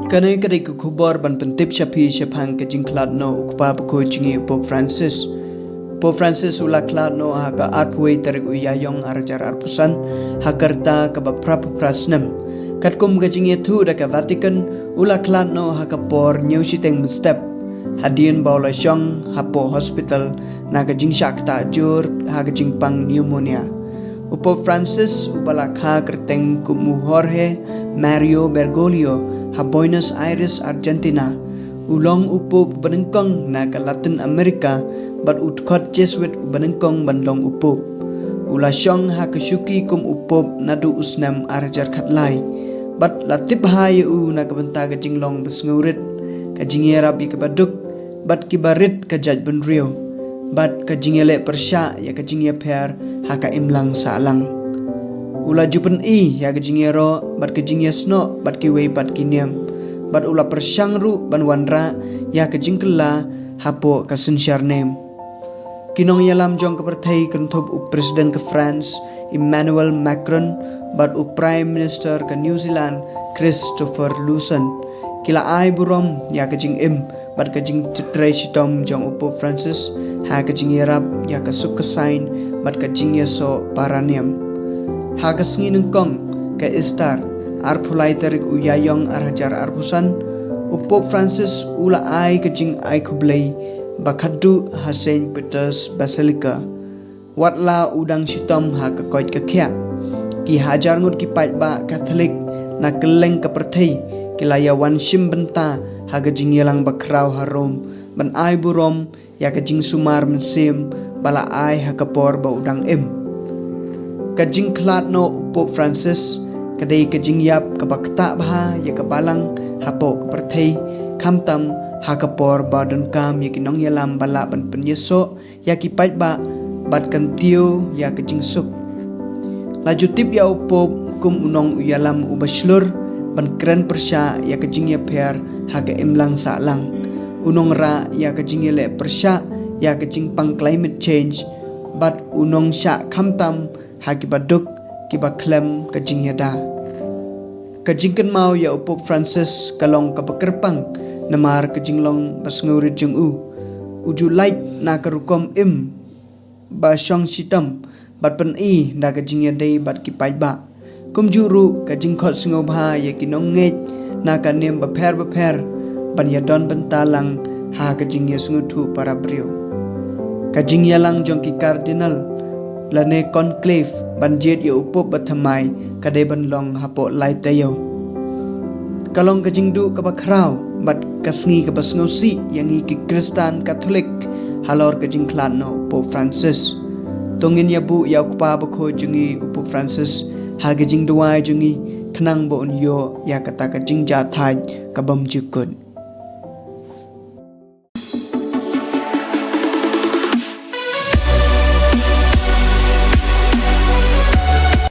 Kanai kadai ku khubor ban pentip shapi shapang ke jingklat no ukpa bako jingi Pope Francis. Pope Francis ula klat no haka arpway tarik uyayong arajar arpusan hakarta ka baprapa prasnam. Katkum ka jingi tu da ka Vatican ula klat no haka por nyusiteng step. Hadien baula syong hapo hospital na ka jing shakta jur haka jingpang pneumonia. Pope Francis ubala kha kerteng kumu Jorge Mario Bergoglio ha Buenos Aires, Argentina. Ulong upop banengkong na ka Latin America bat utkot Jesuit banengkong bandong upop. Ula syong ha kasyuki kum upop nadu usnam arajar khatlai. Bat latip hai u na ka benta ka jinglong besngurit ka jingera bi ka baduk bat kibarit ka jaj benrio. Bat ka jingele persya ya ka jingya per ha ka imlang salang. Ula jupen ya ka jingero bat ka jingya sno bat ki wei bat kiniam. Bat ula persyang ru ban wanra ya ka jingkela hapo ka sensyar nem. Kinong yalam jong ka perthai kenthop u presiden ka France Emmanuel Macron bat u prime minister ka New Zealand Christopher Luxon. Kila ai burom ya ka jing bat ka jing tray sitom jong u Pope Francis ha ka jing yarap ya ka suk ka sign bat ka jing yaso paraniam. Ha ka sngi nengkong ka istar arpulai tarik uyayong arhajar arpusan Pope Francis ula ai ka jing ai kublai bakadu ha Saint Peter's Basilica watla udang sitom ha ka koit ka khya ki hajar ngut ki pait ba Catholic na keleng ka perthai kilaya wan sim benta ha ka jing yalang bakrau harom ban ai burom ya ka jing sumar mensim bala ai ha ka por ba udang ka jing klat no Pope Francis kadai ka jing yap ka bakta bha ya ka balang hapo ka perthai khamtam ha ka por badan kam ya kinong yalam bala ban penyeso ya ki pait ba bat kan tiu ya ka jing suk laju tip ya Pope kum unong uyalam ubaslur ban kren persya ya ka jing ya per ha ka imlang salang unong ra ya ka jing le persya ya ka jing pang climate change bat unong sya khamtam ha ki baduk kiba klem ka jing yada ka jingken mau ya Pope Francis kalong ka pakerpang namar ka jinglong basngurit jung uju light na ka rukom ba syong sitam bat pen na ka jing yadai bat ki pai ba kum juru ka jingkhot sngo bha ya kinong nget na ka nem ba pher ban ya don bentalang ha ka jing ya sngutu para brio ka jing yalang jong ki cardinal lane conclave banjet ya upop bathamai kadai ban long hapo lai tayo kalong ka jingdu ka bakrau bat kasngi ka basngosi yang ki Kristan Katolik halor ka jingklan no Pope Francis tongin ya bu ya kupa bakho jungi Pope Francis ha ka jingduai jungi khnang bo yo ya kata ka jingja thai ka bam jukun